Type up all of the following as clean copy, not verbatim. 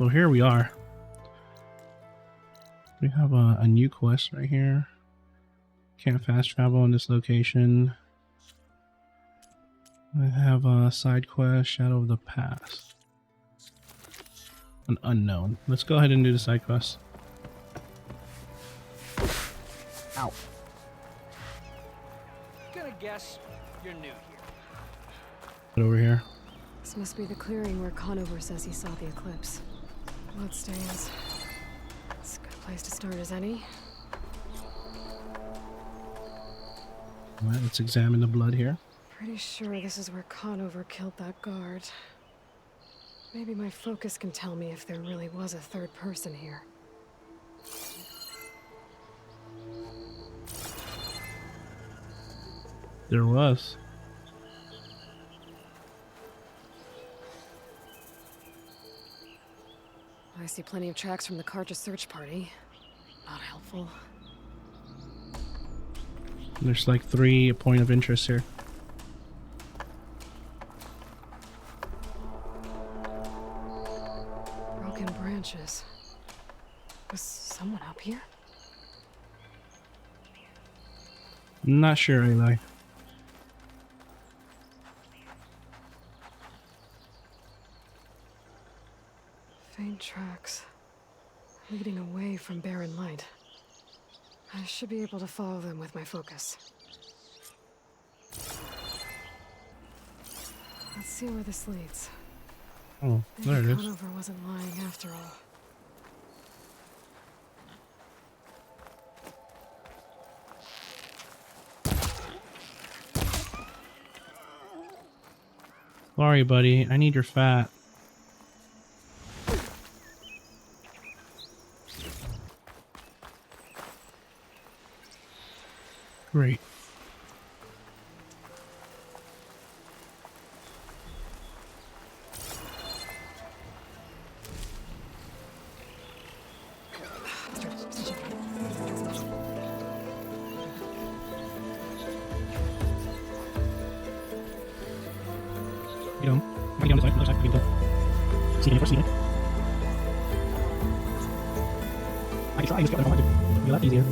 Well, here we are. We have a new quest right here. Can't fast travel in this location. I have a side quest, Shadow of the Past. An unknown. Let's go ahead and do the side quest. Ow. Gonna guess you're new here. Get over here. This must be the clearing where Conover says he saw the eclipse. Bloodstains. It's a good place to start as any. Alright, let's examine the blood here. Pretty sure this is where Conover killed that guard. Maybe my focus can tell me if there really was a third person here. There was. I see plenty of tracks from the Karja search party. Not helpful. There's like 3 point of interest here. Broken branches. Was someone up here? Not sure, Eli. Faint tracks. Leading away from barren light. I should be able to follow them with my focus. Let's see where this leads. Oh, there it Maybe is. Conover wasn't lying after all. Sorry, buddy. I need your fat. Great. Get him. Get on the side. Other side. Get him. See me first. See me. I can try this, but I don't want to. It'll be a lot easier.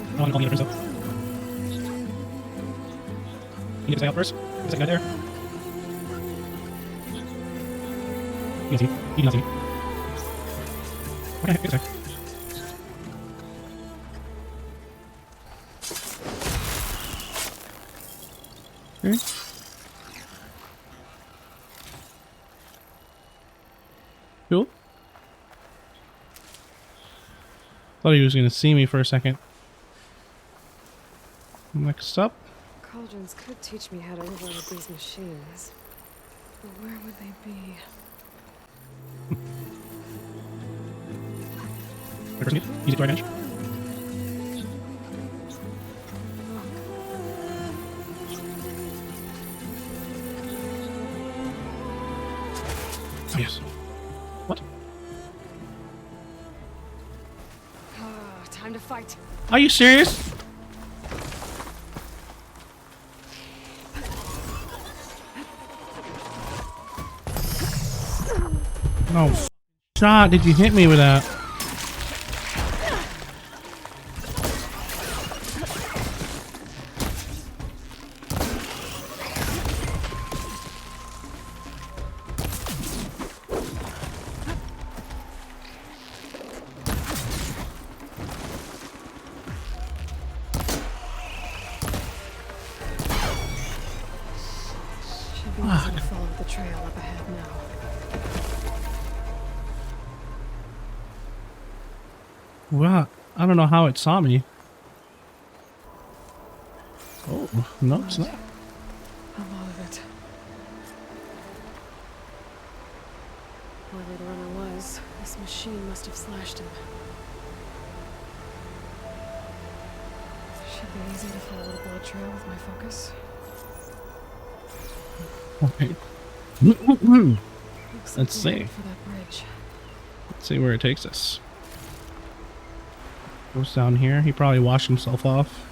I want to call the other person. You get this guy out first. Get the second guy there. You can see. You do not see. Okay, get this guy. Okay. Cool. Thought he was going to see me for a second. Next up. Cauldrons could teach me how to override these machines. But where would they be? First meet. Easy to our advantage. Oh, yes. What? Time to fight. Are you serious? No shot did you hit me with that? Should be easy to follow the trail up ahead now. Wow, I don't know how it saw me. Oh, no, it's not. A lot of it. Whoever the runner was, this machine must have slashed him. Should be easy to follow the blood trail with my focus. Okay. Looks Let's we're see. headed for that bridge. Let's see where it takes us. Goes down here. He probably washed himself off.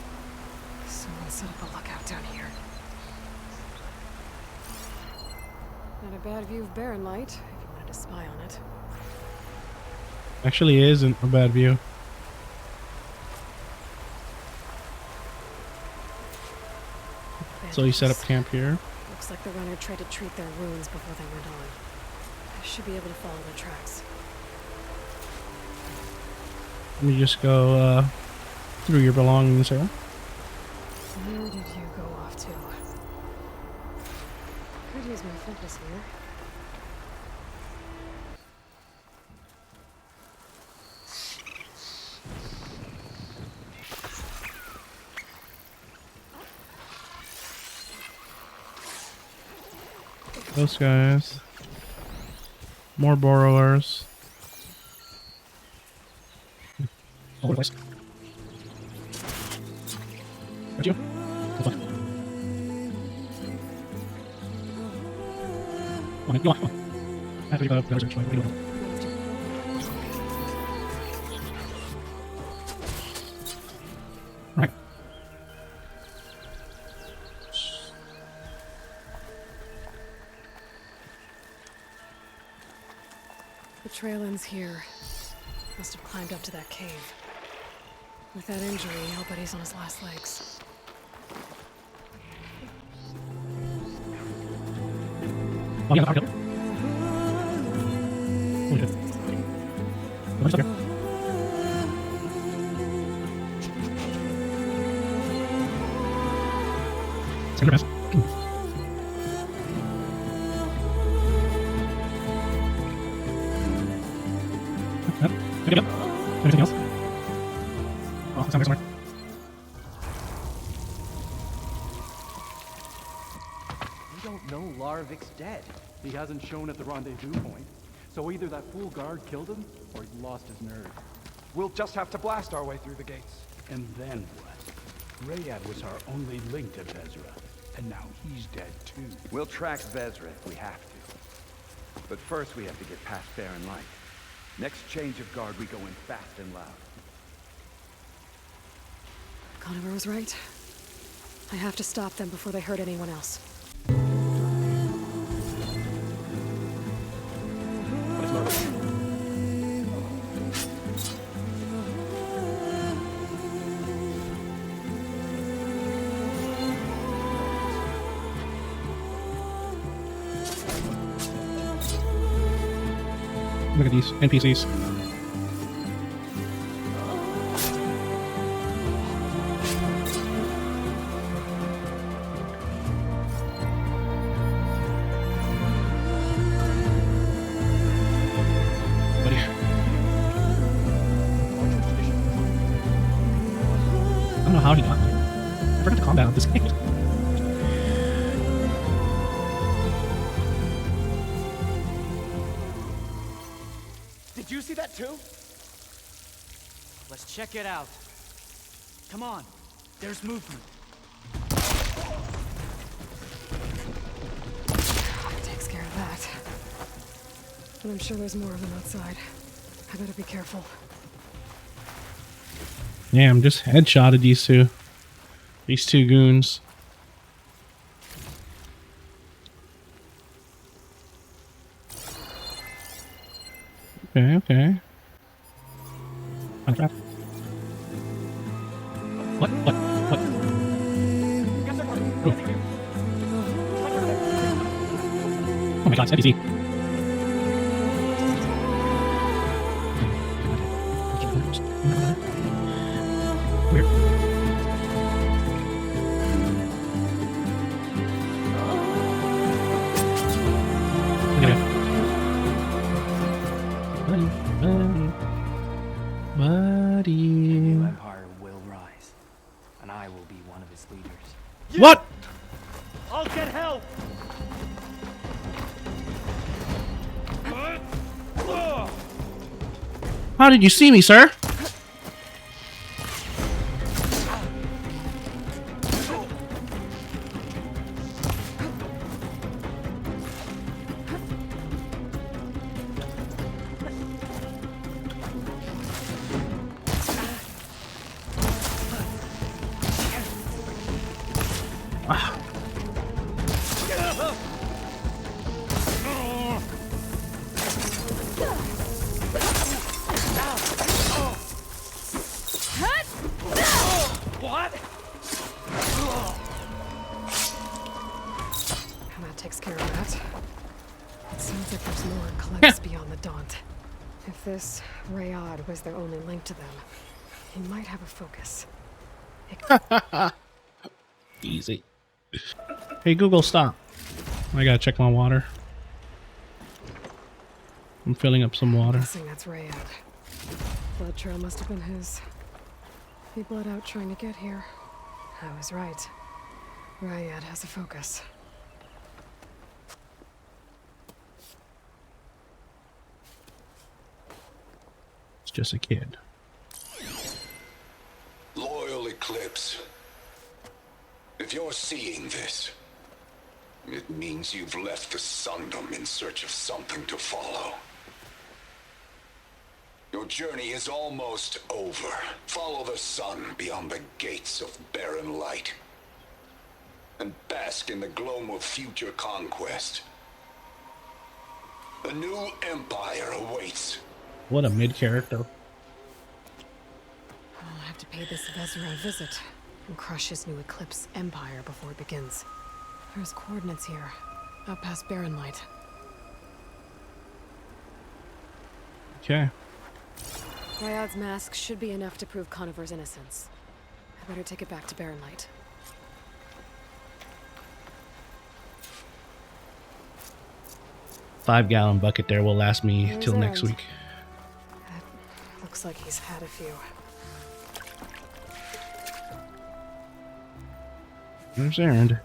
Someone set up a lookout down here. Not a bad bad view of Barren Light, if you wanted to spy on it. Actually isn't a bad view. So you set up camp here. Looks like the runner tried to treat their wounds before they went on. I should be able to follow their tracks. Let me just go through your belongings here. Where did you go off to? Could use my focus here. Those guys. More borrowers. All over the place. Got you. Go fuck. Come on, go on. I have to go better search. What are you doing? Right. The trail ends here. Must have climbed up to that cave. With that injury, I'll bet he's on his last legs. Oh, yeah, the power killer. Holy shit. What's up here? Send your best. Pick it up. Anything else? Oh, it's down there somewhere. We don't know Larvik's dead. He hasn't shown at the rendezvous point. So either that fool guard killed him, or he lost his nerve. We'll just have to blast our way through the gates. And then what? Rayad was our only link to Vezra, and now he's dead too. We'll track Vezra if we have to. But first we have to get past Barren Light. Next change of guard, we go in fast and loud. Conover was right. I have to stop them before they hurt anyone else. Look at these NPCs. Buddy. I don't know how he got there. I forgot to combat with this game. Did you see that too? Let's check it out. Come on. There's movement. Takes care of that. But I'm sure there's more of them outside. I better be careful. Damn, just headshotted these two. These two goons. Okay, okay. On track. What? What? What? Oh my god, it's NPC. Weird. Buddy. The new empire will rise, and I will be one of its leaders. What? I'll get help! How did you see me, sir? Daunt. If this Rayad was their only link to them, he might have a focus. Easy. Hey Google, stop. I gotta check my water. I'm filling up some water. Guessing that's Rayad. Blood trail must have been his. He bled out trying to get here. I was right. Rayad has a focus. It's just a kid. Loyal Eclipse. If you're seeing this, it means you've left the Sundom in search of something to follow. Your journey is almost over. Follow the sun beyond the gates of barren light. And bask in the gloam of future conquest. A new empire awaits. What a mid character. I'll have to pay this Vezra a visit and crush his new Eclipse empire before it begins. There's coordinates here, up past Barren Light. Okay. Ryad's mask should be enough to prove Conover's innocence. I better take it back to Barren Light. $5-gallon bucket there will last me There's till next Erend. week. Looks like he's had a few. There's Erend.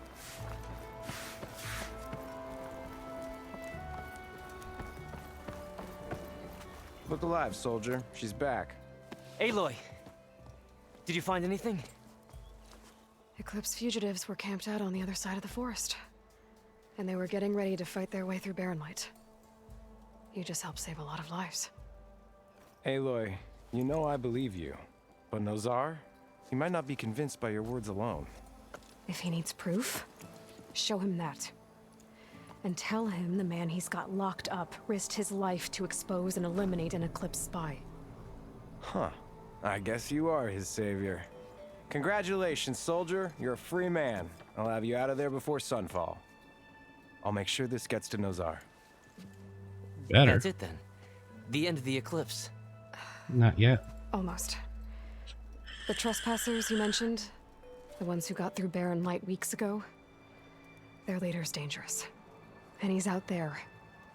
Look alive, soldier. She's back. Aloy! Did you find anything? Eclipse fugitives were camped out on the other side of the forest. And they were getting ready to fight their way through Barren Light. You just helped save a lot of lives. Aloy, you know I believe you. But Nozar? He might not be convinced by your words alone. If he needs proof, show him that. And tell him the man he's got locked up risked his life to expose and eliminate an Eclipse spy. Huh. I guess you are his savior. Congratulations, soldier. You're a free man. I'll have you out of there before sunfall. I'll make sure this gets to Nozar. Better. That's it then. The end of the eclipse. Not yet. Almost. The trespassers you mentioned, the ones who got through Barren Light weeks ago, their leader's dangerous. And he's out there,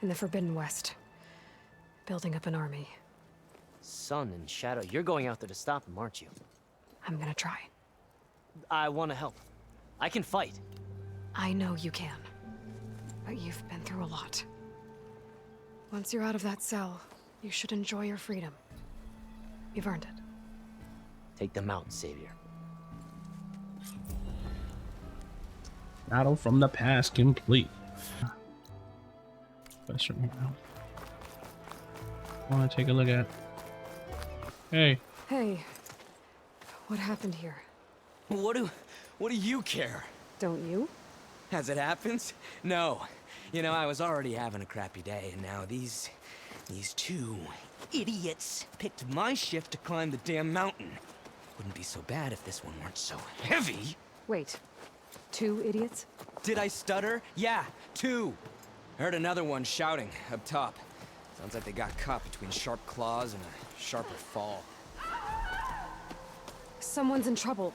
in the Forbidden West, building up an army. Sun and Shadow, you're going out there to stop him, aren't you? I'm gonna try. I want to help. I can fight. I know you can. But you've been through a lot. Once you're out of that cell, you should enjoy your freedom. You've earned it. Take them out, Savior. Battle from the past complete. Western round. I want to take a look at. Hey. Hey, what happened here? What do you care? Don't you? As it happens? No. You know, I was already having a crappy day, and now these two idiots picked my shift to climb the damn mountain. Wouldn't be so bad if this one weren't so heavy. Wait, 2 idiots? Did I stutter? Yeah, 2. Heard another one shouting up top. Sounds like they got caught between sharp claws and a sharper fall. Someone's in trouble.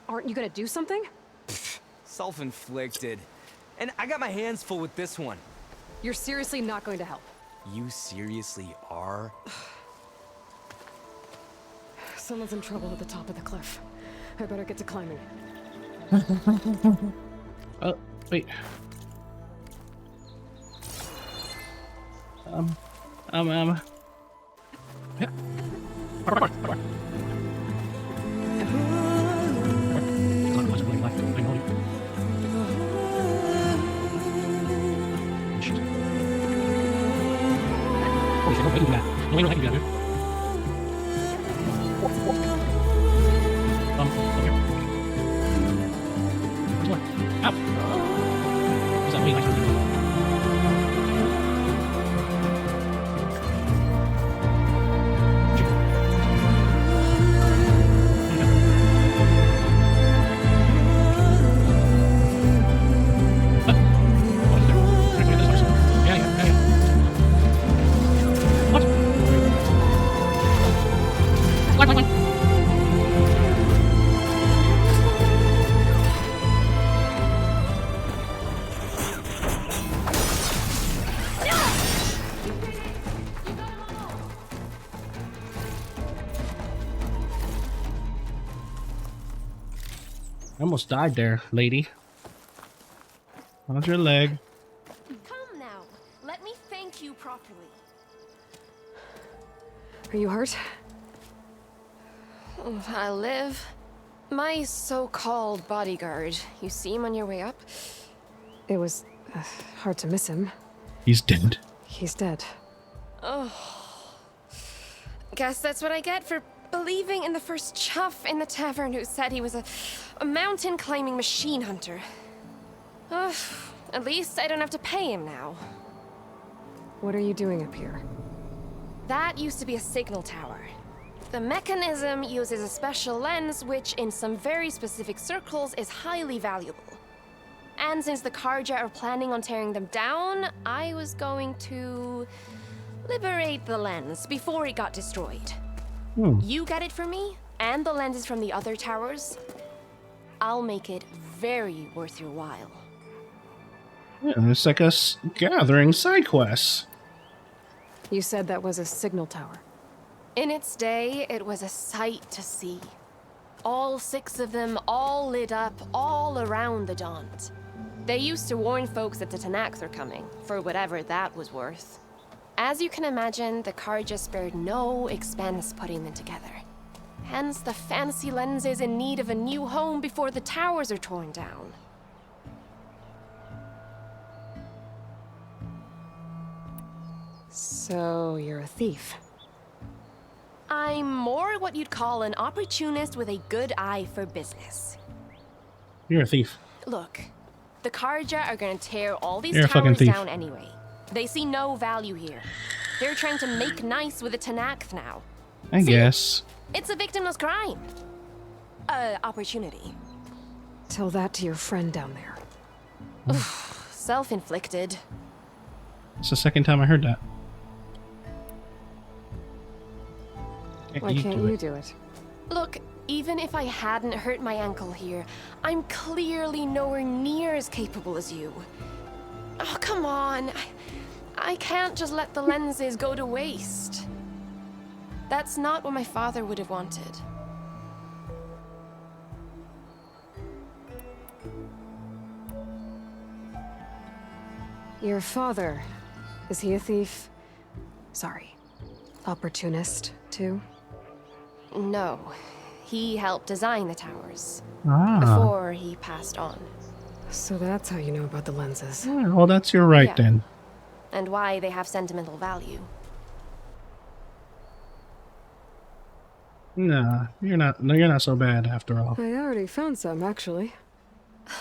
Aren't you gonna do something? Self-inflicted. And I got my hands full with this one. You're seriously not going to help. You seriously are? Someone's in trouble at the top of the cliff. I better get to climbing. Oh, wait. Yeah. I almost died there, lady. How's your leg? Come now. Let me thank you properly. Are you hurt? I live. My so-called bodyguard. You see him on your way up? It was hard to miss him. He's dead. He's dead. Oh. Guess that's what I get for believing in the first chuff in the tavern who said he was a mountain-climbing machine hunter. At least I don't have to pay him now. What are you doing up here? That used to be a signal tower. The mechanism uses a special lens which, in some very specific circles, is highly valuable. And since the Karja are planning on tearing them down, I was going to liberate the lens before it got destroyed. You get it for me, and the lenses from the other towers. I'll make it very worth your while. Yeah, it's like us gathering side quests. You said that was a signal tower. In its day, it was a sight to see. All 6 of them, all lit up, all around the Daunt. They used to warn folks that the Tanakhs are coming, for whatever that was worth. As you can imagine, the Karja spared no expense putting them together. Hence, the fancy lens is in need of a new home before the towers are torn down. So, you're a thief. I'm more what you'd call an opportunist with a good eye for business. You're a thief. Look, the Karja are gonna tear all these You're a fucking towers thief. down anyway. They see no value here. They're trying to make nice with the Tanakh now. I guess. It's a victimless crime. Opportunity. Tell that to your friend down there. Self-inflicted. It's the second time I heard that. Why can't you do it? Look, even if I hadn't hurt my ankle here, I'm clearly nowhere near as capable as you. Oh, come on. I can't just let the lenses go to waste. That's not what my father would have wanted. Your father, is he a thief? Sorry, opportunist, too? No. He helped design the towers. Ah. Before he passed on. So that's how you know about the lenses. Yeah, well, that's your right Yeah. then. And why they have sentimental value. Nah, you're not. No, you're not so bad after all. I already found some, actually.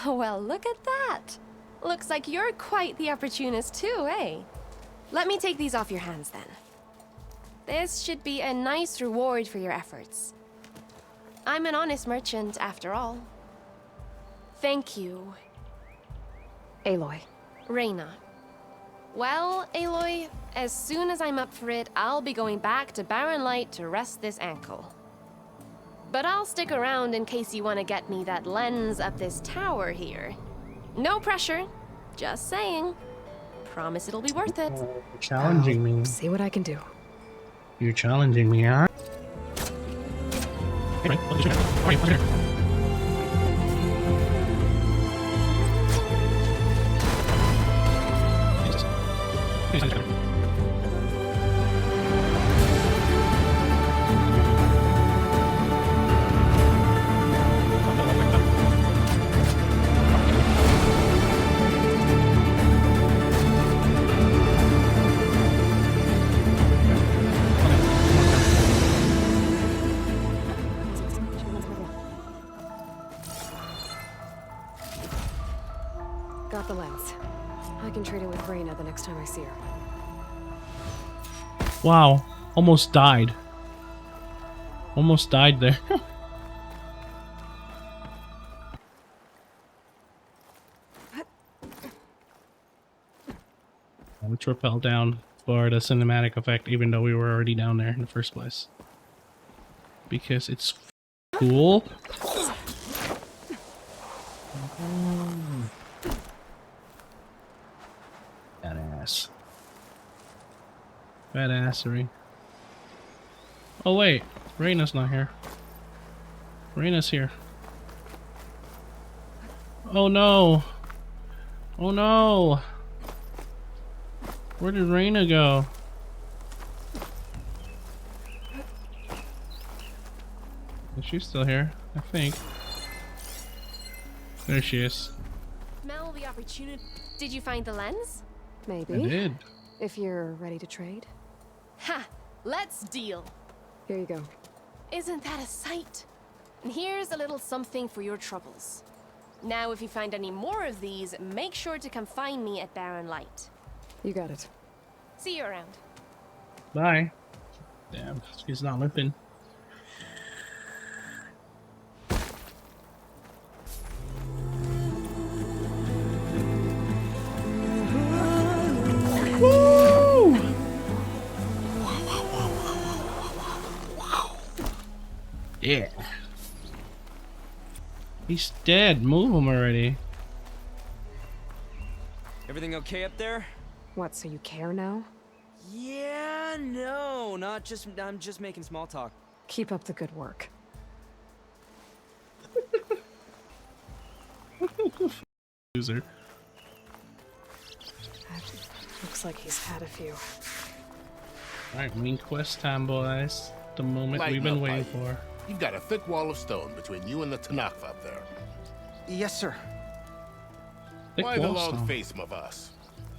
Well, look at that. Looks like you're quite the opportunist too, eh? Let me take these off your hands then. This should be a nice reward for your efforts. I'm an honest merchant, after all. Thank you. Aloy. Reyna. Well, Aloy, as soon as I'm up for it, I'll be going back to Barren Light to rest this ankle. But I'll stick around in case you want to get me that lens up this tower here. No pressure, just saying. Promise it'll be worth it. You're challenging me. See what I can do. You're challenging me, huh? Hey, Ray, look at this. How are you? What's here? Jesus. Jesus. Got the lens. I can trade it with Reyna the next time I see her. Wow, almost died. Almost died there. Let's rappel down for the cinematic effect, even though we were already down there in the first place. Because it's cool. Badass. Badassery. Oh wait, Reyna's not here. Reyna's here. Oh no! Oh no! Where did Reyna go? She's still here, I think. There she is. Smell the opportunity. Did you find the lens? Maybe. I did. If you're ready to trade. Ha! Let's deal. Here you go. Isn't that a sight? And here's a little something for your troubles. Now, if you find any more of these, make sure to come find me at Barren Light. You got it. See you around. Bye. Damn, she's not limping. Woo! Yeah. He's dead. Move him already. Everything okay up there? What, so you care now? Yeah, no, not just. I'm just making small talk. Keep up the good work. Loser. Looks like he's had a few. Alright, main quest time, boys. The moment Lighten we've been up, waiting Ivy. for. You've got a thick wall of stone between you and the Tanakh up there. Yes, sir. Thick Why the wall long stone. face, Mavas?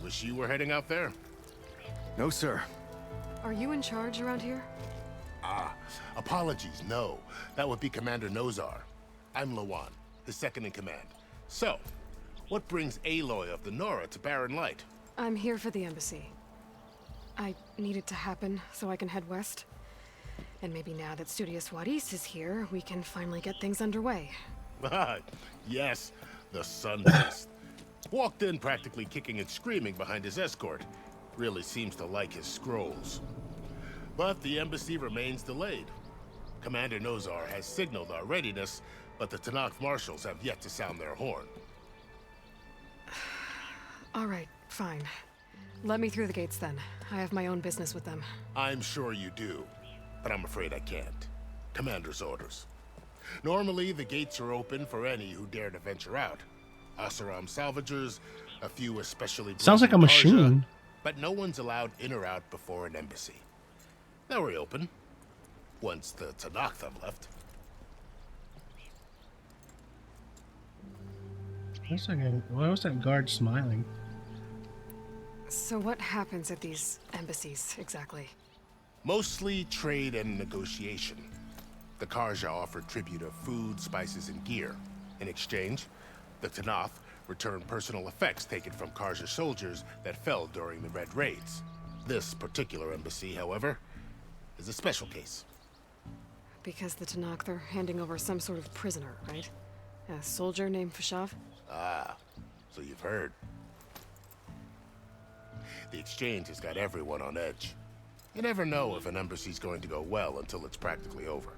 Wish you were heading out there? No, sir. Are you in charge around here? Ah, apologies, no. That would be Commander Nozar. I'm Lawan, his second in command. So, what brings Aloy of the Nora to Barren Light? I'm here for the embassy. I need it to happen so I can head west. And maybe now that Studious Wadis is here, we can finally get things underway. Ah, yes, the Sun Beast. Walked in practically kicking and screaming behind his escort. Really seems to like his scrolls. But the embassy remains delayed. Commander Nozar has signaled our readiness, but the Tanakh marshals have yet to sound their horn. All right, fine. Let me through the gates then. I have my own business with them. I'm sure you do, but I'm afraid I can't. Commander's orders. Normally, the gates are open for any who dare to venture out. Asaram salvagers, a few especially Sounds like a brazen Karja, machine. but no one's allowed in or out before an embassy. They'll reopen once the Tanakh have left. Why was that guard smiling? So what happens at these embassies, exactly? Mostly trade and negotiation. The Karja offer tribute of food, spices, and gear. In exchange, the Tanakh return personal effects taken from Karja soldiers that fell during the Red Raids. This particular embassy, however, is a special case. Because the Tanakh, they're handing over some sort of prisoner, right? A soldier named Fashav? Ah, so you've heard. The exchange has got everyone on edge. You never know if an embassy's going to go well until it's practically over.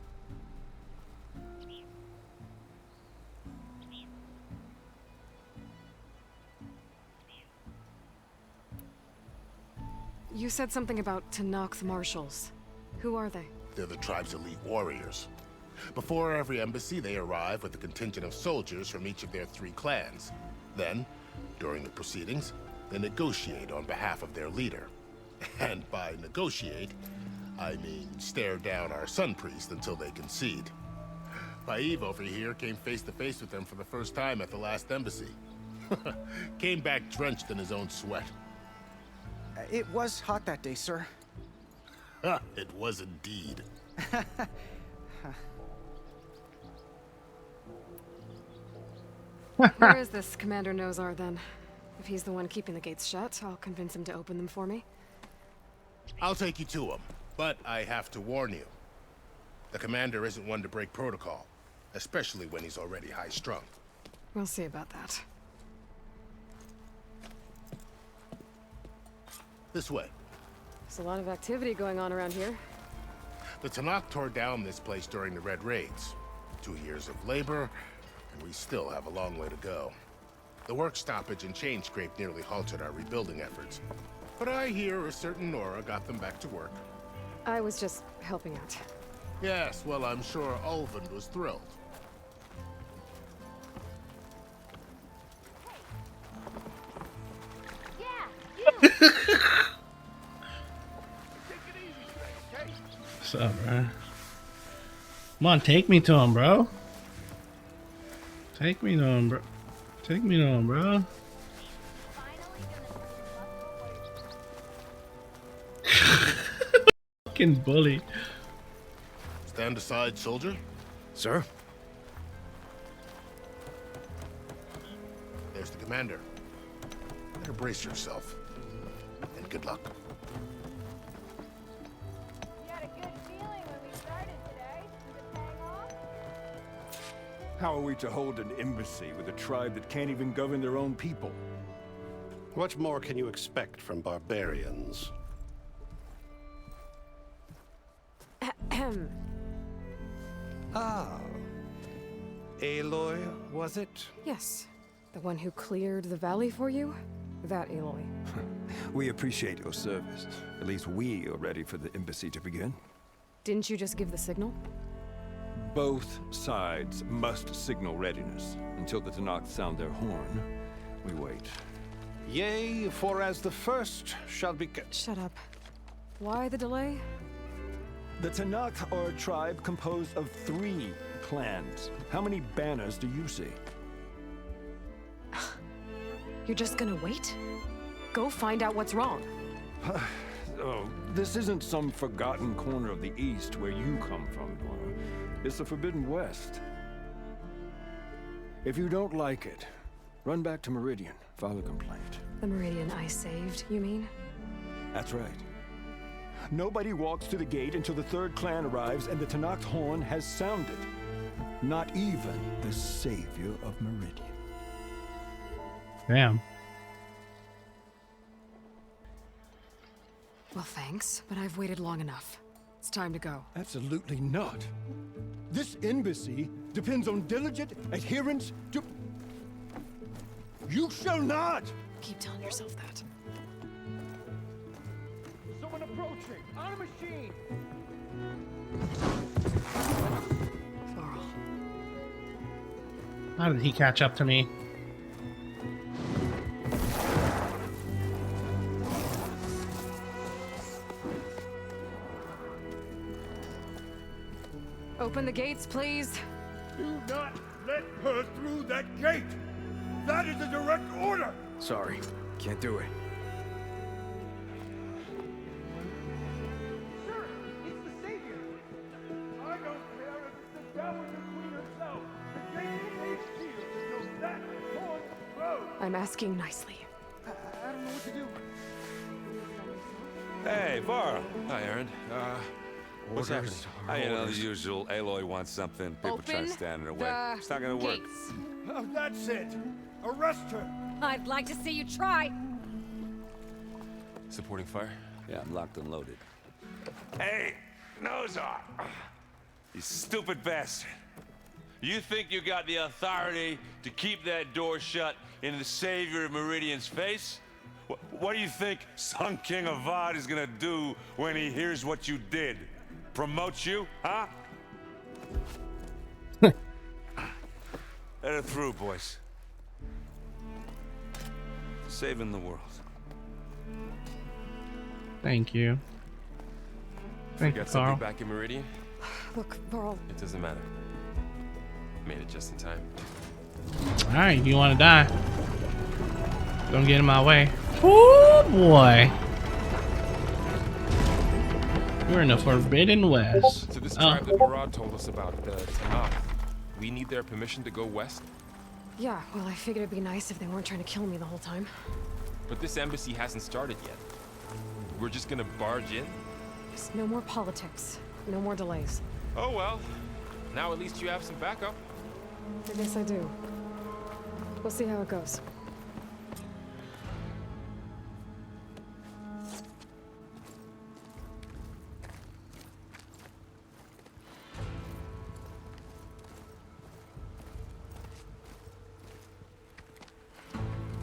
You said something about Tanakh marshals. Who are they? They're the tribe's elite warriors. Before every embassy, they arrive with a contingent of soldiers from each of their 3 clans. Then, during the proceedings, they negotiate on behalf of their leader. And by negotiate, I mean stare down our Sun Priest until they concede. Paiv over here came face to face with them for the first time at the last embassy. Came back drenched in his own sweat. It was hot that day, sir. It was indeed. Where is this Commander Nozar, then? If he's the one keeping the gates shut, I'll convince him to open them for me. I'll take you to him, but I have to warn you. The commander isn't one to break protocol, especially when he's already high-strung. We'll see about that. This way. There's a lot of activity going on around here. The Tanakh tore down this place during the Red Raids. 2 years of labor, and we still have a long way to go. The work stoppage and chain scrape nearly halted our rebuilding efforts. But I hear a certain Nora got them back to work. I was just helping out. Yes, well, I'm sure Ulvin was thrilled. What's up, bro? Come on, take me to him, bro. Take me to him, bro. Take me to him, bro. Fucking bully. Stand aside, soldier. Sir? There's the commander. Better brace yourself. And good luck. You had a good feeling when we started today. Is it paying off? How are we to hold an embassy with a tribe that can't even govern their own people? What more can you expect from barbarians? Ah. Aloy, was it? Yes. The one who cleared the valley for you? That Aloy. We appreciate your service. At least we are ready for the embassy to begin. Didn't you just give the signal? Both sides must signal readiness. Until the Tanakh sound their horn, we wait. Yea, for as the first shall be... Shut up. Why the delay? The Tanakh are a tribe composed of 3 clans. How many banners do you see? You're just gonna wait? Go find out what's wrong. Oh, this isn't some forgotten corner of the East where you come from, Dora. It's the Forbidden West. If you don't like it, run back to Meridian, file a complaint. The Meridian I saved, you mean? That's right. Nobody walks to the gate until the 3rd clan arrives and the Tanakh's horn has sounded. Not even the savior of Meridian. Damn. Well, thanks, but I've waited long enough. It's time to go. Absolutely not. This embassy depends on diligent adherence to... You shall not! Keep telling yourself that. Someone approaching! On a machine! Varl. How did he catch up to me? Open the gates, please. Do not let her through that gate! That is a direct order! Sorry, can't do it. Sir, it's the savior! I don't care if it's the Dowager Queen herself! The gate remains sealed until that horn blows! I'm asking nicely. I don't know what to do. Hey, Varl. Hi, Aaron. What's happening? You know, the usual. Aloy wants something. People try to stand in her way. It's not gonna work. Oh, that's it! Arrest her! I'd like to see you try. Supporting fire? Yeah, I'm locked and loaded. Hey, Nozar! You stupid bastard. You think you got the authority to keep that door shut in the savior of Meridian's face? What do you think Sun King Avad is gonna do when he hears what you did? Promote you, huh? Let her through, boys. Saving the world. Thank you. Thank you, Got something Carl. back in Meridian? Look, Varl. It doesn't matter. Made it just in time. Alright, you want to die? Don't get in my way. Oh boy. We're in the Forbidden West. So this tribe that Murad told us about, the Tanakh, we need their permission to go west? Yeah, well, I figured it'd be nice if they weren't trying to kill me the whole time. But this embassy hasn't started yet. We're just gonna barge in? Just no more politics. No more delays. Oh well. Now at least you have some backup. I guess I do. We'll see how it goes.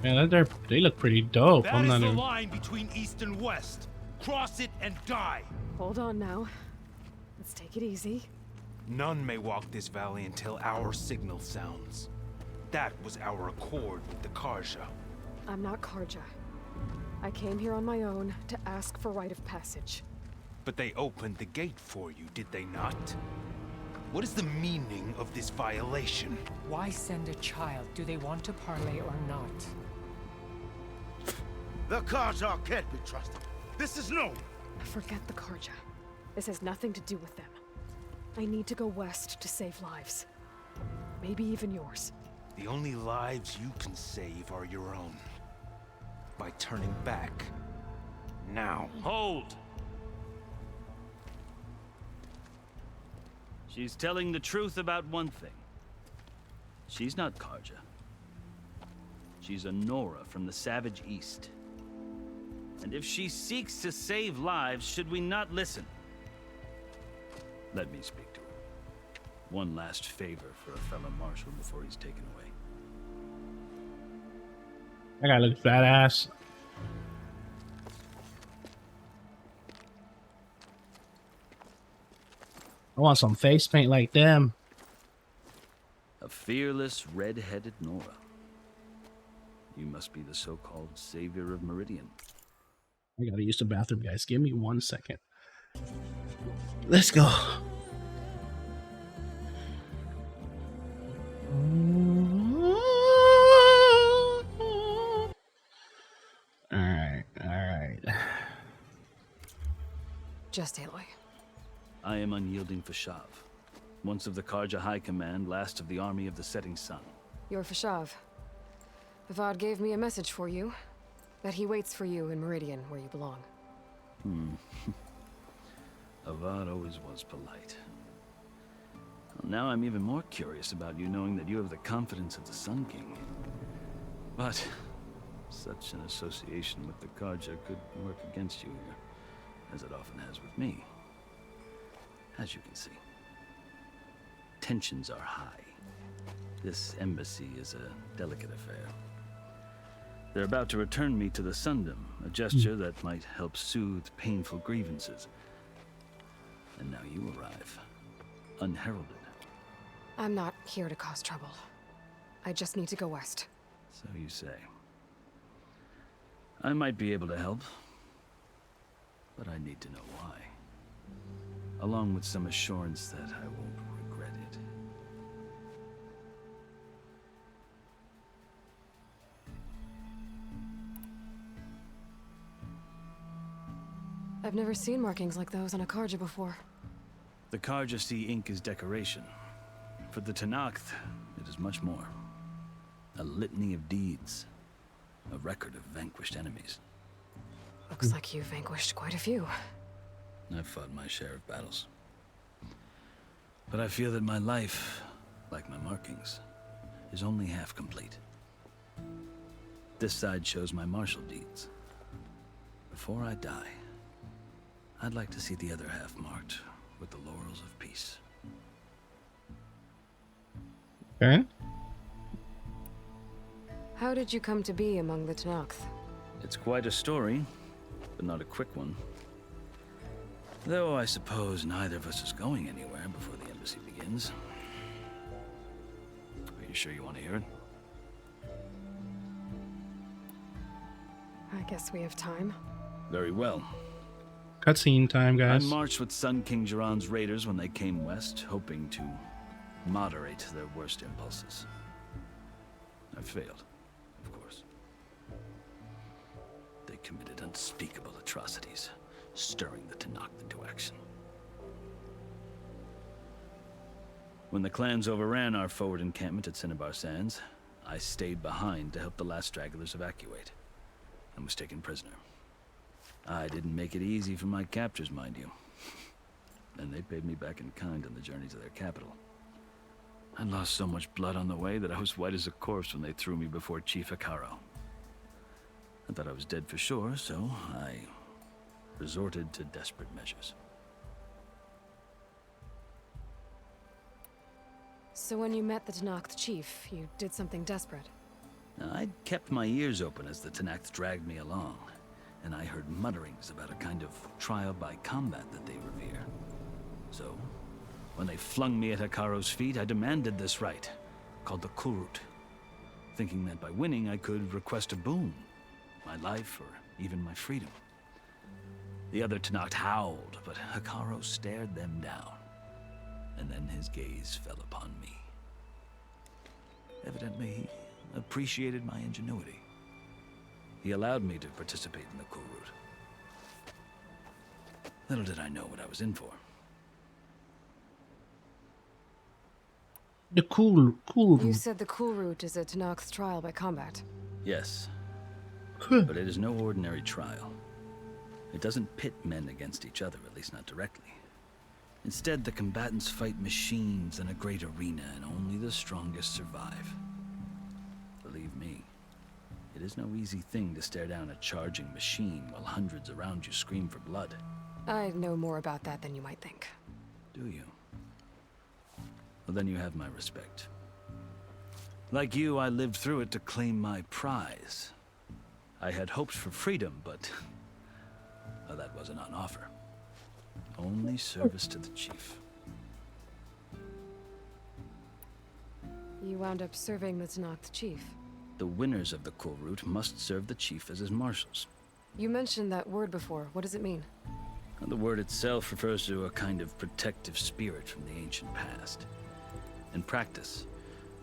Man, they look pretty dope. That I'm is not the even... line between East and West. Cross it and die. Hold on now. Let's take it easy. None may walk this valley until our signal sounds. That was our accord with the Karja. I'm not Karja. I came here on my own to ask for rite of passage. But they opened the gate for you, did they not? What is the meaning of this violation? Why send a child? Do they want to parley or not? The Karja can't be trusted. This is known. Forget the Karja. This has nothing to do with them. I need to go west to save lives. Maybe even yours. The only lives you can save are your own. By turning back. Now. Hold! She's telling the truth about one thing. She's not Karja. She's a Nora from the Savage East. And if she seeks to save lives, should we not listen? Let me speak to her. One last favor for a fellow marshal before he's taken away. I gotta look badass. I want some face paint like them. A fearless, red-headed Nora. You must be the so-called savior of Meridian. I gotta use the bathroom, guys. Give me 1 second. Let's go. Alright. Just Aloy. I am unyielding Fashav, once of the Karja High Command, last of the army of the Setting Sun. You're Fashav. Avad gave me a message for you. That he waits for you in Meridian, where you belong. Avad always was polite. Well, now I'm even more curious about you, knowing that you have the confidence of the Sun King. But such an association with the Karja could work against you here, as it often has with me. As you can see, tensions are high. This embassy is a delicate affair. They're about to return me to the Sundom, a gesture that might help soothe painful grievances. And now you arrive, unheralded. I'm not here to cause trouble. I just need to go west. So you say. I might be able to help, but I need to know why. Along with some assurance that I won't regret it. I've never seen markings like those on a Karja before. The Karja see ink as decoration. For the Tenakth, it is much more. A litany of deeds. A record of vanquished enemies. Looks like you vanquished quite a few. I've fought my share of battles. But I feel that my life, like my markings, is only half complete. This side shows my martial deeds. Before I die, I'd like to see the other half marked with the laurels of peace. Okay. How did you come to be among the Tenakth? It's quite a story, but not a quick one. Though I suppose neither of us is going anywhere before the embassy begins. Are you sure you want to hear it? I guess we have time. Very well. Cutscene time, guys. I marched with Sun King Jiran's raiders when they came west, hoping to moderate their worst impulses. I failed, of course. They committed unspeakable atrocities, stirring the Tenakth into action. When the clans overran our forward encampment at Cinnabar Sands, I stayed behind to help the last stragglers evacuate, and was taken prisoner. I didn't make it easy for my captors, mind you. And they paid me back in kind on the journey to their capital. I lost so much blood on the way that I was white as a corpse when they threw me before Chief Hekaro. I thought I was dead for sure, so I resorted to desperate measures. So when you met the Tenakth chief, you did something desperate? Now, I'd kept my ears open as the Tenakth dragged me along, and I heard mutterings about a kind of trial by combat that they revere. So, when they flung me at Hekaro's feet, I demanded this right, called the Kurut, thinking that by winning I could request a boon, my life or even my freedom. The other Tenakth howled, but Hekarro stared them down, and then his gaze fell upon me. Evidently, he appreciated my ingenuity. He allowed me to participate in the cool route. Little did I know what I was in for. The cool You route. said the cool route is a Tenakth's trial by combat. Yes, but it is no ordinary trial. It doesn't pit men against each other, at least not directly. Instead, the combatants fight machines in a great arena, and only the strongest survive. Believe me, it is no easy thing to stare down a charging machine while hundreds around you scream for blood. I know more about that than you might think. Do you? Well, then you have my respect. Like you, I lived through it to claim my prize. I had hopes for freedom, but well, that wasn't on offer. Only service to the chief. You wound up serving the Tenakth chief. The winners of the cool route must serve the chief as his marshals. You mentioned that word before. What does it mean? And the word itself refers to a kind of protective spirit from the ancient past. In practice,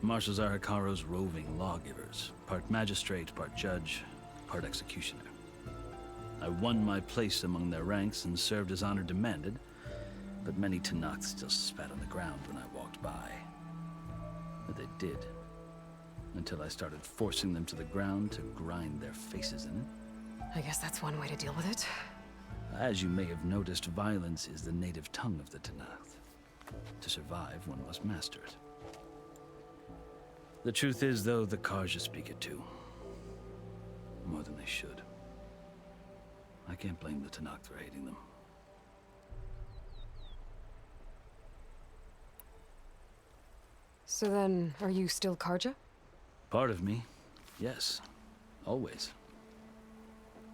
marshals are Hekarro's roving lawgivers, part magistrate, part judge, part executioner. I won my place among their ranks and served as honor demanded, but many Tenakths still spat on the ground when I walked by. But they did, until I started forcing them to the ground to grind their faces in it. I guess that's one way to deal with it. As you may have noticed, violence is the native tongue of the Tenakth. To survive, one must master it. The truth is, though, the Karja speak it too. More than they should. I can't blame the Tenakth for hating them. So then, are you still Karja? Part of me, yes. Always.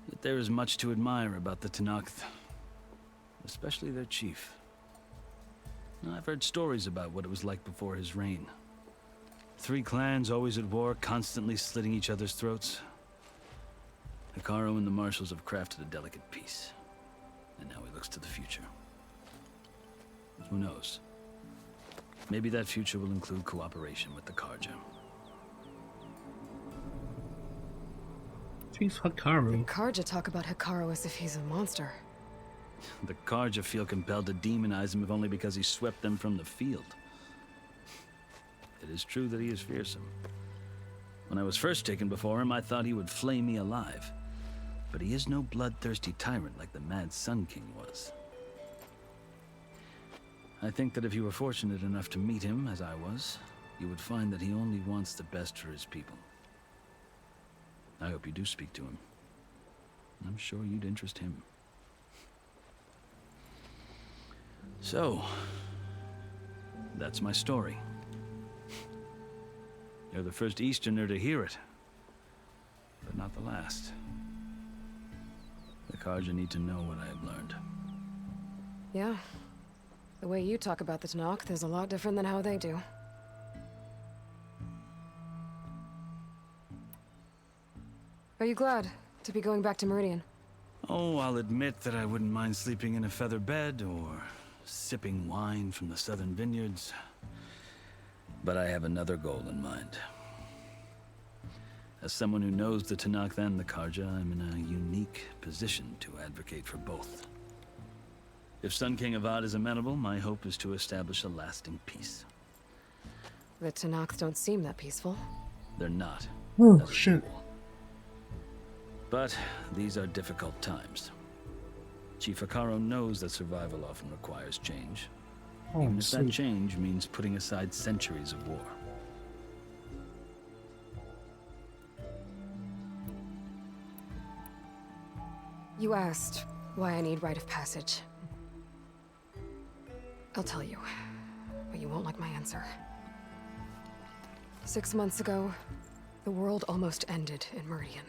Yet there is much to admire about the Tenakth. Especially their chief. I've heard stories about what it was like before his reign. 3 clans always at war, constantly slitting each other's throats. Hekarro and the marshals have crafted a delicate peace. And now he looks to the future. Who knows? Maybe that future will include cooperation with the Karja. Chief Hekarro. The Karja talk about Hekarro as if he's a monster. The Karja feel compelled to demonize him if only because he swept them from the field. It is true that he is fearsome. When I was first taken before him, I thought he would flay me alive. But he is no bloodthirsty tyrant like the Mad Sun King was. I think that if you were fortunate enough to meet him, as I was, you would find that he only wants the best for his people. I hope you do speak to him. I'm sure you'd interest him. So, that's my story. You're the first Easterner to hear it, but not the last. The Karja need to know what I have learned. Yeah. The way you talk about the Tenakth is a lot different than how they do. Are you glad to be going back to Meridian? Oh, I'll admit that I wouldn't mind sleeping in a feather bed or sipping wine from the southern vineyards. But I have another goal in mind. As someone who knows the Tenakth and the Karja, I'm in a unique position to advocate for both. If Sun King Avad is amenable, my hope is to establish a lasting peace. The Tenakth don't seem that peaceful. They're not. Oh, shit. But these are difficult times. Chief Hekarro knows that survival often requires change. Oh, Even if that sweet. change means putting aside centuries of war. You asked why I need rite of passage. I'll tell you, but you won't like my answer. 6 months ago, the world almost ended in Meridian.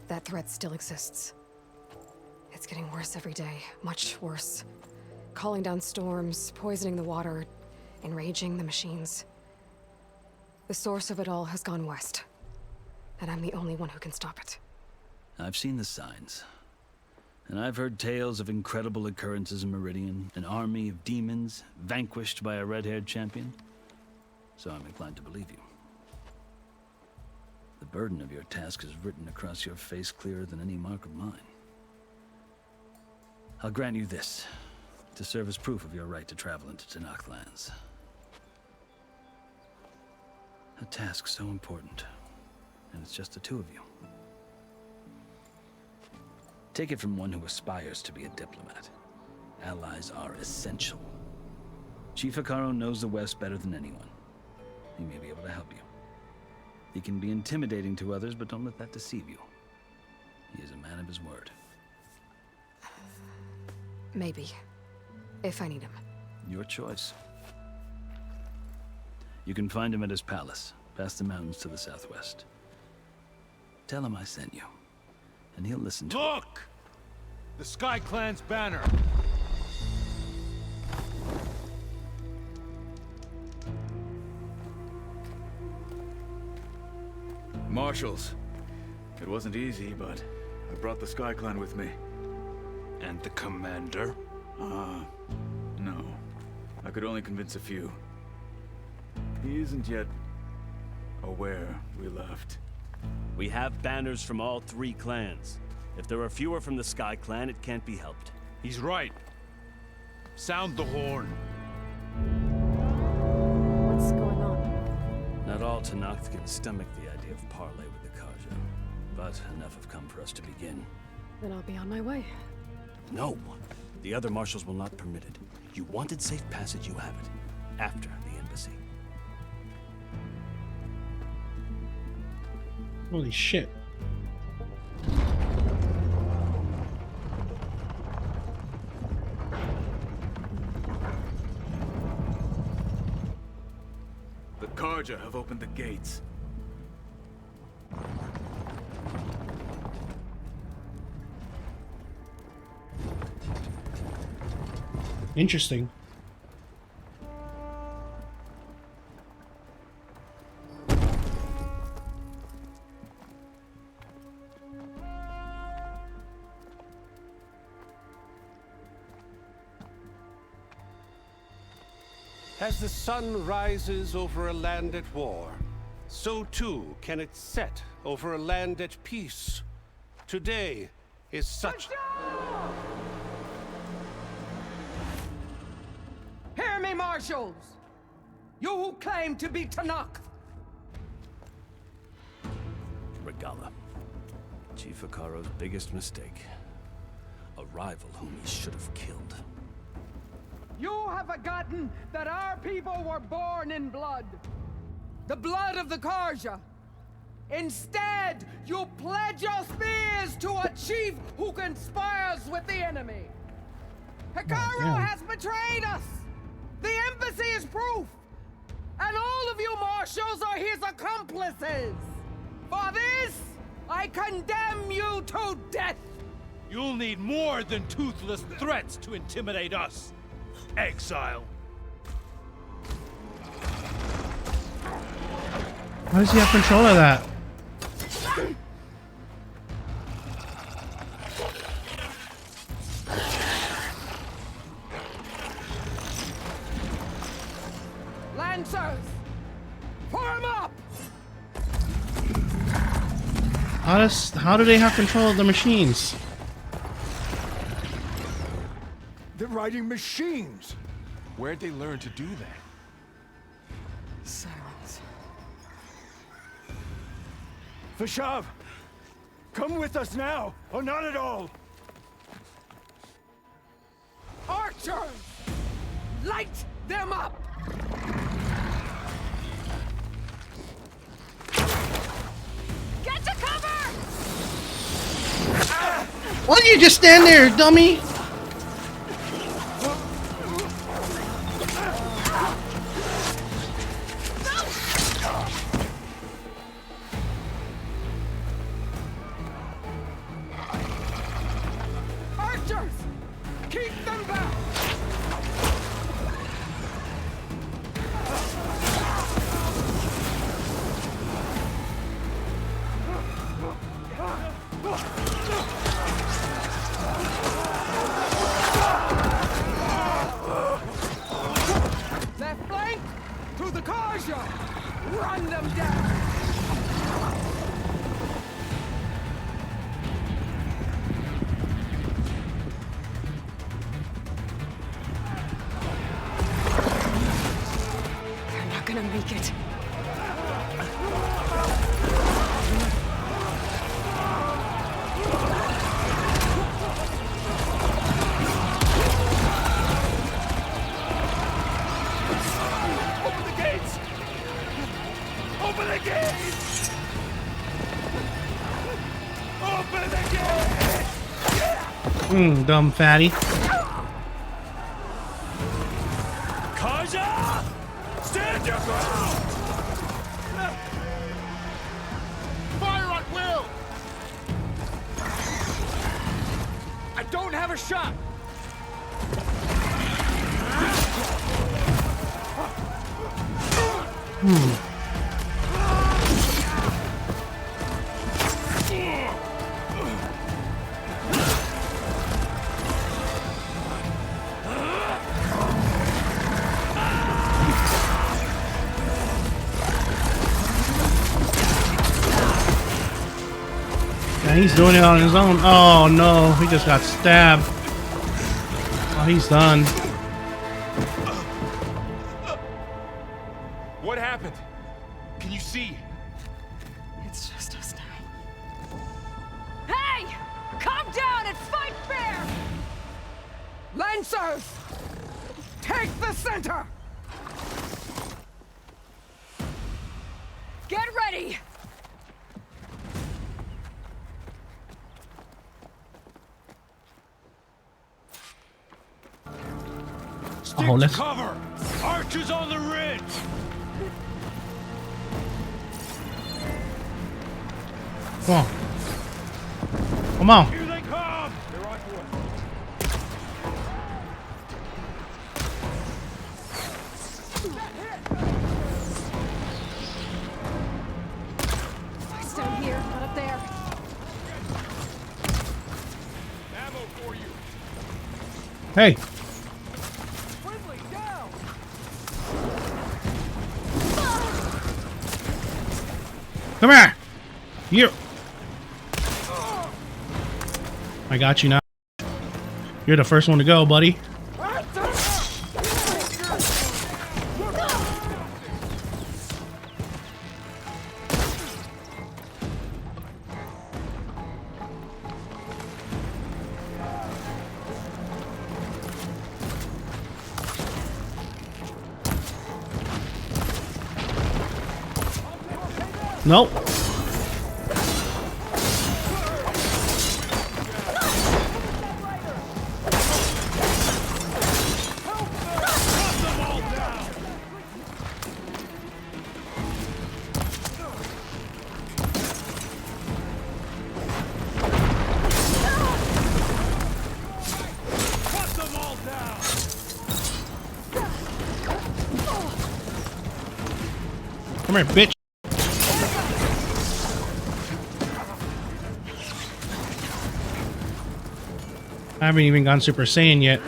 That threat still exists. It's getting worse every day, much worse. Calling down storms, poisoning the water, enraging the machines. The source of it all has gone west, and I'm the only one who can stop it. I've seen the signs. And I've heard tales of incredible occurrences in Meridian, an army of demons vanquished by a red-haired champion. So I'm inclined to believe you. The burden of your task is written across your face clearer than any mark of mine. I'll grant you this, to serve as proof of your right to travel into Tenakth lands. A task so important, and it's just the two of you. Take it from one who aspires to be a diplomat. Allies are essential. Chief Hekarro knows the West better than anyone. He may be able to help you. He can be intimidating to others, but don't let that deceive you. He is a man of his word. Maybe. If I need him. Your choice. You can find him at his palace, past the mountains to the southwest. Tell him I sent you, and he'll listen to Look! The Sky Clan's banner! Marshals. It wasn't easy, but I brought the Sky Clan with me. And the commander? No. I could only convince a few. He isn't yet aware we left. We have banners from all 3 clans. If there are fewer from the Sky Clan, it can't be helped. He's right. Sound the horn. What's going on? Not all Tenakth can stomach the idea of parley with the Karja, but enough have come for us to begin. Then I'll be on my way. No! The other marshals will not permit it. You wanted safe passage, you have it. After the embassy. Holy shit. The Karja have opened the gates. Interesting. As the sun rises over a land at war, so too can it set over a land at peace. Today is such... Hear me, marshals! You who claim to be Tenakth! Regala. Chief Hekarro's biggest mistake. A rival whom he should have killed. You have forgotten that our people were born in blood. The blood of the Karja. Instead, you pledge your spears to a chief who conspires with the enemy. Hekarro has betrayed us! The embassy is proof! And all of you marshals are his accomplices! For this, I condemn you to death! You'll need more than toothless threats to intimidate us. Exile. How does he have control of that? Lancers! Form up! How do they have control of the machines? They're riding machines. Where'd they learn to do that? Silence. Vashav, come with us now, or not at all. Archers! Light them up! Get to cover! Why don't you just stand there, dummy? Archers! Keep them back! make it. Open the gates! Open the gates! Open the gates! Dumb fatty. Kaja! Stand your ground! Fire at will! I don't have a shot! Yeah, he's doing it on his own. Oh no, he just got stabbed. Oh, he's done. What happened? Can you see? It's just us now. Hey! Calm down and fight fair! Lancers! Take the center! Get ready! Oh, let's Cover! Archers on the ridge! come on. Come on. Here they come! They're on board. Fights down here, not up there. Ammo for you! Hey. Friendly, down! Come here. You. I got you now. You're the first one to go, buddy. Nope. Come here, bitch. I haven't even gone Super Saiyan yet.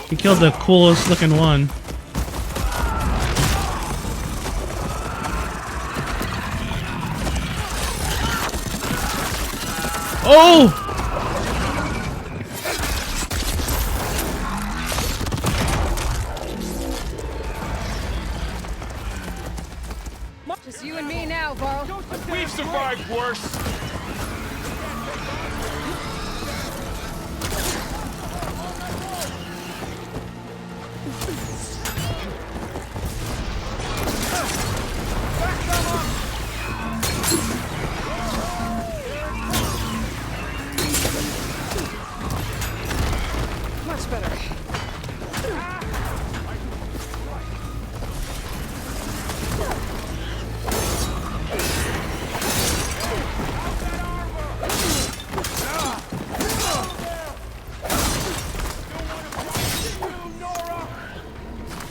He killed the coolest looking one. Oh! Just you and me now, Varl. We've survived worse. Much better.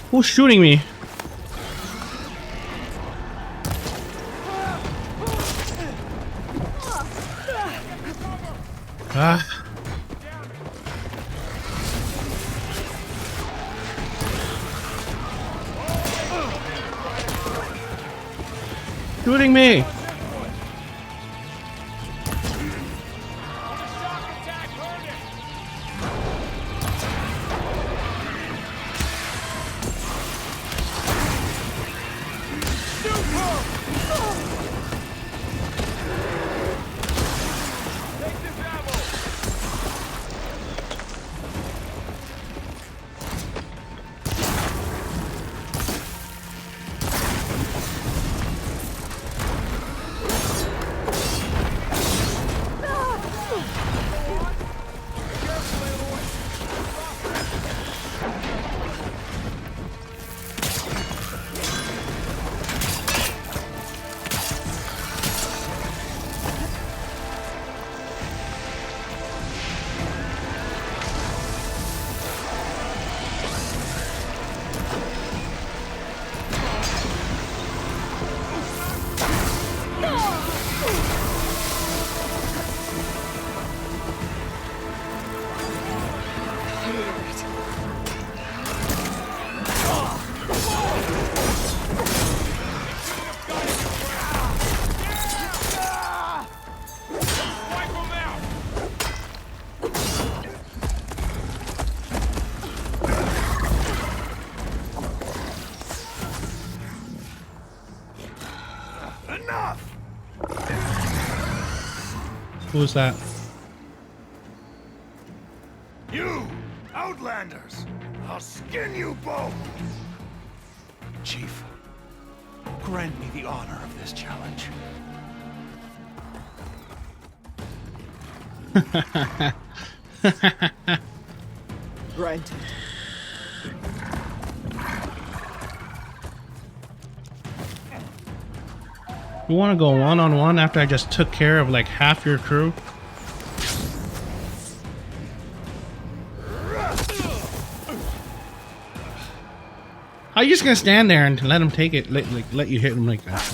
Who's shooting me? Ah. shooting me? Who's that? You, Outlanders! I'll skin you both! Chief, grant me the honor of this challenge. Granted. You want to go one-on-one after I just took care of like half your crew? How you just gonna stand there and let him take it? Let you hit him like that?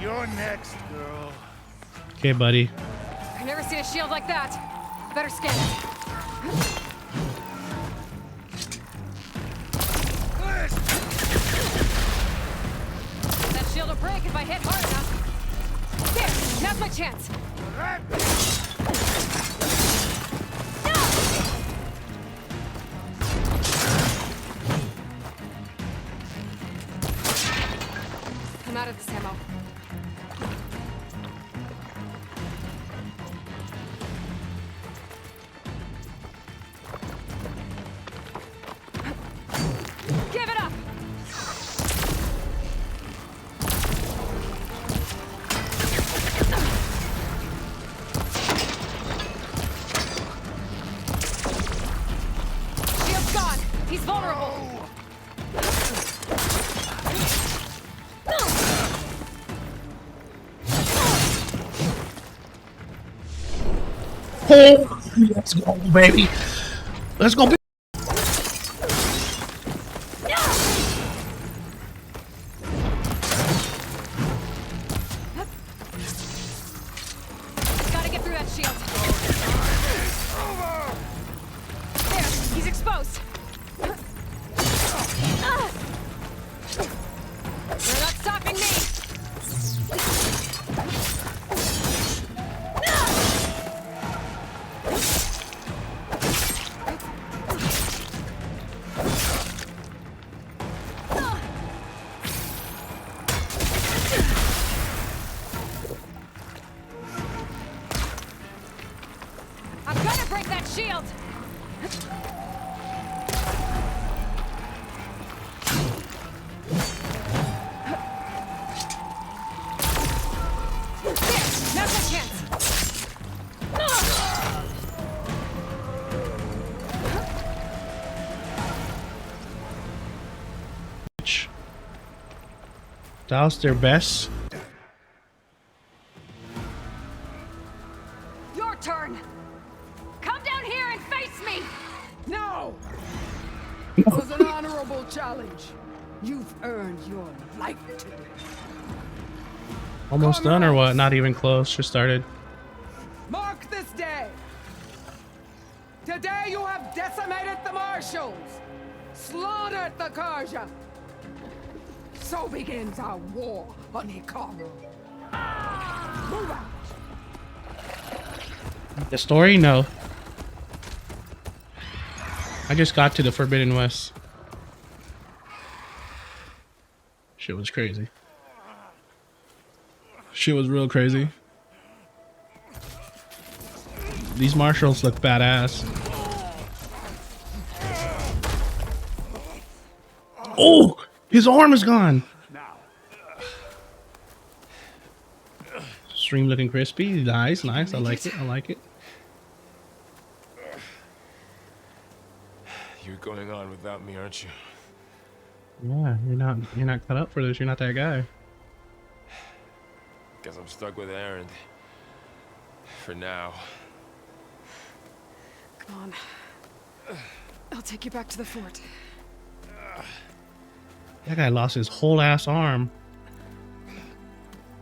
You're next, girl. Okay, buddy. I've never seen a shield like that. Better scan it. That shield will break if I hit hard enough. There, now's my chance. I'm out of this ammo. Give it up! Shield's gone. He's vulnerable. Oh, let's go, baby. Let's go. Gotta get through that shield. There, he's exposed. You're not stopping me. I'm gonna break that shield. There, now's my chance. Douse their best. Your turn. Come down here and face me. No! It was an honorable challenge. You've earned your life today. Almost done or what? Not even close. Just started. Mark this day. Today you have decimated the marshals, slaughtered the Karja. So begins our war on Hikaru. Move out! The story? No. I just got to the Forbidden West. Shit was crazy. Shit was real crazy. These marshals look badass. Oh! His arm is gone! Stream looking crispy. Nice, nice. I like it. I like it. You're going on without me, aren't you? Yeah, you're not cut up for this. You're not that guy. Guess I'm stuck with Aaron. For now. Come on. I'll take you back to the fort. That guy lost his whole ass arm.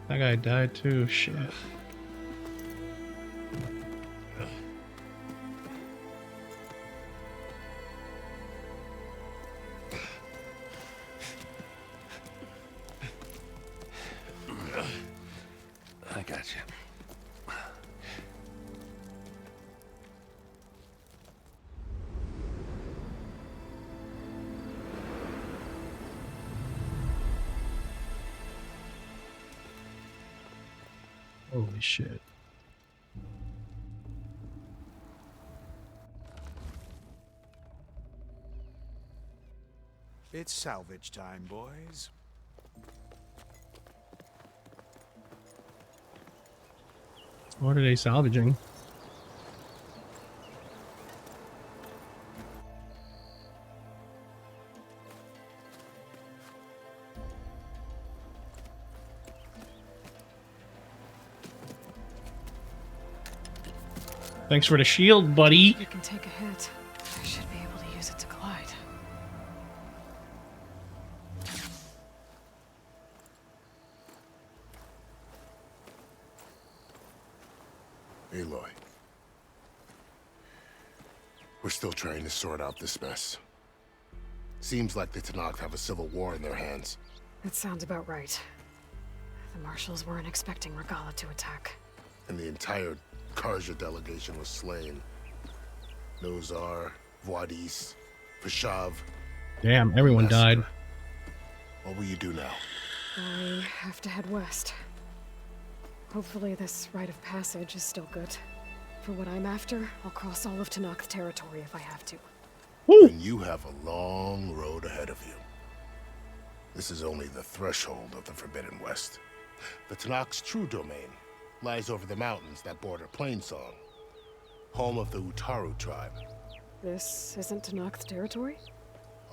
That guy died too. Shit. I got you. Holy shit. It's salvage time, boys. What are they salvaging? Thanks for the shield, buddy. You can take a hit. I should be able to use it to glide. Aloy. We're still trying to sort out this mess. Seems like the Tenakth have a civil war in their hands. That sounds about right. The marshals weren't expecting Regala to attack. And the entire Karja delegation was slain. Nozar, Voidis, Vashav. Damn, everyone died. What will you do now? I have to head west. Hopefully this rite of passage is still good. For what I'm after, I'll cross all of Tenakth territory if I have to. And you have a long road ahead of you. This is only the threshold of the Forbidden West. The Tenakth's true domain lies over the mountains that border Plainsong, home of the Utaru tribe. This isn't Tenakth territory?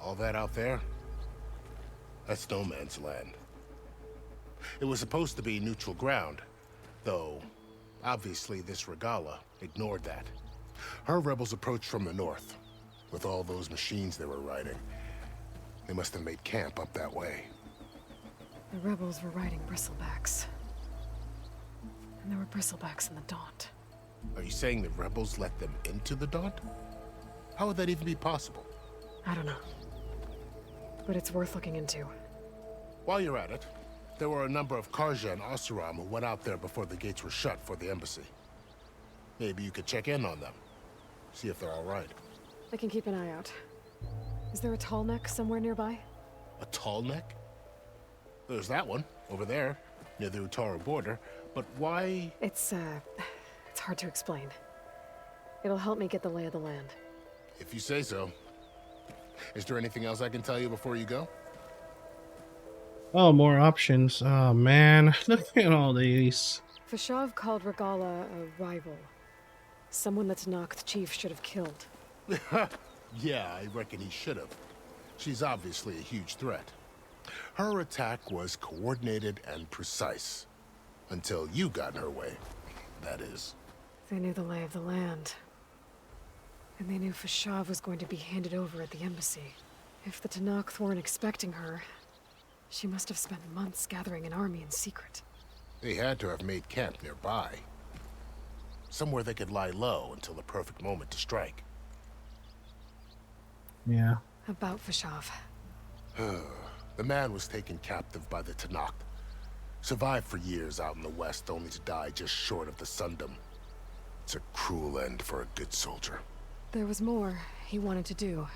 All that out there? That's no man's land. It was supposed to be neutral ground, though obviously this Regala ignored that. Her rebels approached from the north, with all those machines they were riding. They must have made camp up that way. The rebels were riding bristlebacks. And there were bristlebacks in the Daunt. Are you saying the rebels let them into the Daunt? How would that even be possible? I don't know. But it's worth looking into. While you're at it, there were a number of Karja and Oseram who went out there before the gates were shut for the embassy. Maybe you could check in on them. See if they're all right. I can keep an eye out. Is there a tall neck somewhere nearby? A tall neck? There's that one, over there, near the Utaru border. But why? It's hard to explain. It'll help me get the lay of the land. If you say so. Is there anything else I can tell you before you go? Oh, more options. Oh, man. Look at all these. Vashav called Regala a rival. Someone that Tenakth chief should have killed. Yeah, I reckon he should have. She's obviously a huge threat. Her attack was coordinated and precise. Until you got in her way, that is. They knew the lay of the land. And they knew Vashav was going to be handed over at the embassy. If the Tenakth weren't expecting her, she must have spent months gathering an army in secret. They had to have made camp nearby. Somewhere they could lie low until the perfect moment to strike. Yeah. About Fashav. The man was taken captive by the Tanakh. Survived for years out in the west, only to die just short of the Sundom. It's a cruel end for a good soldier. There was more he wanted to do.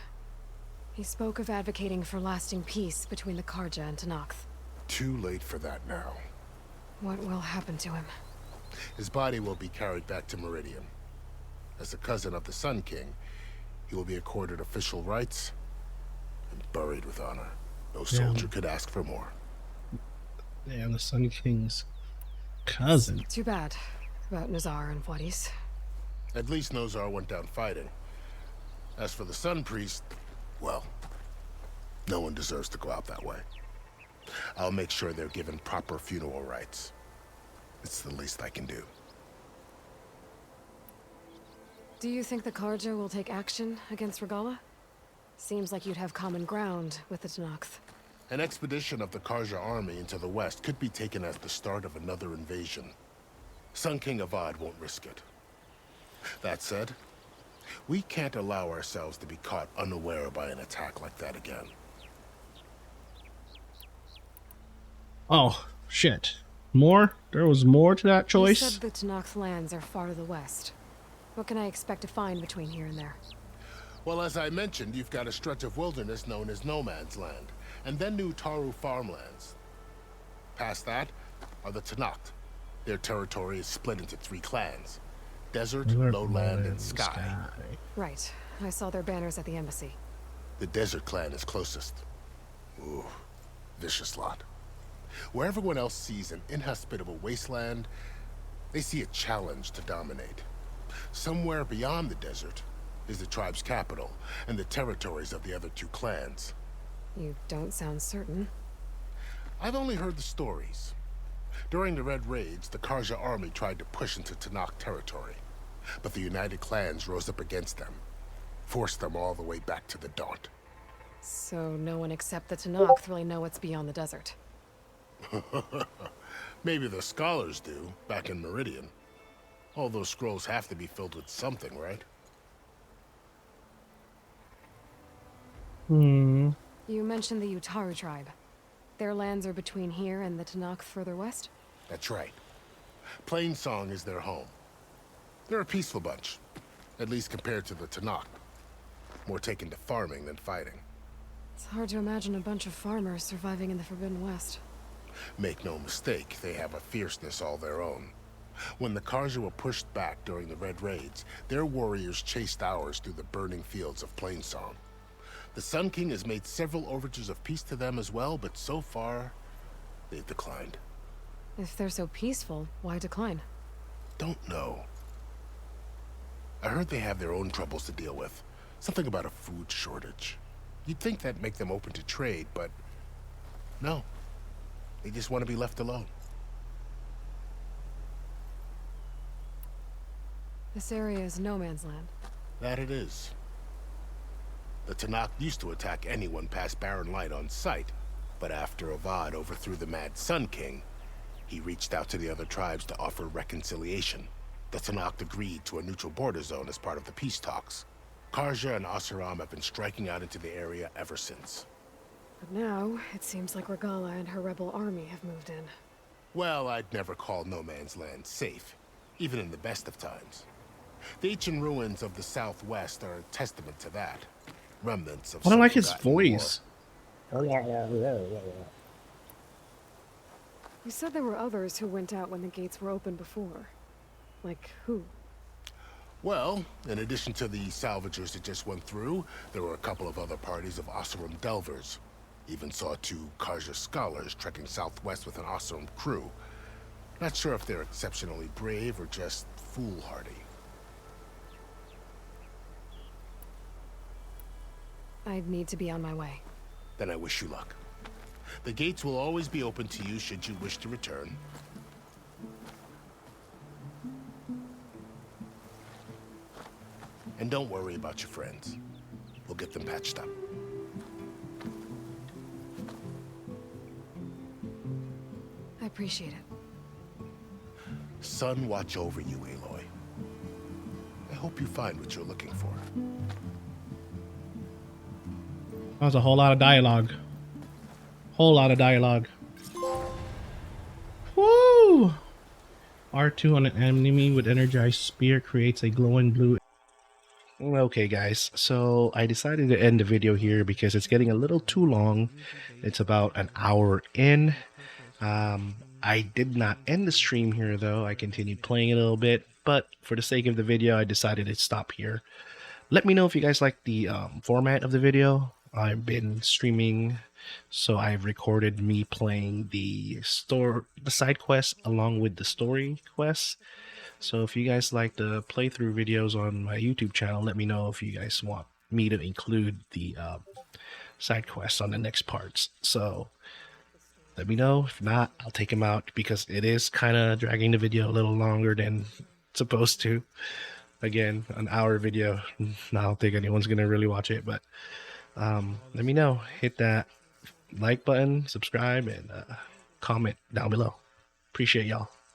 He spoke of advocating for lasting peace between the Karja and Tanakh. Too late for that now. What will happen to him? His body will be carried back to Meridian. As a cousin of the Sun King, he will be accorded official rights and buried with honor. No soldier could ask for more. Damn, the Sun King's cousin. Too bad about Nazar and Wadis. At least Nozar went down fighting. As for the Sun Priest, well, no one deserves to go out that way. I'll make sure they're given proper funeral rites. It's the least I can do. Do you think the Karja will take action against Regala? Seems like you'd have common ground with the Tanakh. An expedition of the Karja army into the west could be taken as the start of another invasion. Sun King Avad won't risk it. That said, we can't allow ourselves to be caught unaware by an attack like that again. Oh, shit. More? There was more to that choice? You said the Tanakh lands are far to the west. What can I expect to find between here and there? Well, as I mentioned, you've got a stretch of wilderness known as No Man's Land, and then New Taru farmlands. Past that are the Tanakh. Their territory is split into 3 clans: Desert, Lowland, and Sky. Right. I saw their banners at the embassy. The Desert clan is closest. Ooh, vicious lot. Where everyone else sees an inhospitable wasteland, they see a challenge to dominate. Somewhere beyond the desert is the tribe's capital and the territories of the other 2 clans. You don't sound certain. I've only heard the stories. During the Red Raids, the Karja army tried to push into Tanakh territory, but the United Clans rose up against them, forced them all the way back to the Daunt. So no one except the Tanakh really know what's beyond the desert. Maybe the scholars do, back in Meridian. All those scrolls have to be filled with something, right? Hmm. You mentioned the Utaru tribe. Their lands are between here and the Tanakh further west? That's right. Plainsong is their home. They're a peaceful bunch, at least compared to the Tanakh. More taken to farming than fighting. It's hard to imagine a bunch of farmers surviving in the Forbidden West. Make no mistake, they have a fierceness all their own. When the Karja were pushed back during the Red Raids, their warriors chased ours through the burning fields of Plainsong. The Sun King has made several overtures of peace to them as well, but so far, they've declined. If they're so peaceful, why decline? Don't know. I heard they have their own troubles to deal with. Something about a food shortage. You'd think that'd make them open to trade, but no. They just want to be left alone. This area is no man's land. That it is. The Tanakh used to attack anyone past Barren Light on sight, but after Avad overthrew the Mad Sun King, he reached out to the other tribes to offer reconciliation. The Tanakh agreed to a neutral border zone as part of the peace talks. Karja and Asuram have been striking out into the area ever since. But now, it seems like Regala and her rebel army have moved in. Well, I'd never call No Man's Land safe, even in the best of times. The ancient ruins of the Southwest are a testament to that. Remnants of I don't like his forgotten war. voice. You said there were others who went out when the gates were open before. Like who? Well, in addition to the salvagers that just went through, there were a couple of other parties of Oseram Delvers. Even saw 2 Karja scholars trekking southwest with an Oseram crew. Not sure if they're exceptionally brave or just foolhardy. I'd need to be on my way. Then I wish you luck. The gates will always be open to you should you wish to return. And don't worry about your friends. We'll get them patched up. I appreciate it. Sun watch over you, Aloy. I hope you find what you're looking for. That was a whole lot of dialogue. Whole lot of dialogue. Woo! R2 on an enemy with energized spear creates a glowing blue. Okay guys, so I decided to end the video here because it's getting a little too long. It's about an hour in. I did not end the stream here though. I continued playing a little bit, but for the sake of the video, I decided to stop here. Let me know if you guys like the format of the video. I've been streaming, so I've recorded me playing the side quests along with the story quests. So if you guys like the playthrough videos on my YouTube channel, let me know if you guys want me to include the side quests on the next parts. So let me know. If not, I'll take them out because it is kind of dragging the video a little longer than it's supposed to. Again, an hour video. I don't think anyone's gonna really watch it, but let me know. Hit that like button, subscribe, and comment down below. Appreciate y'all.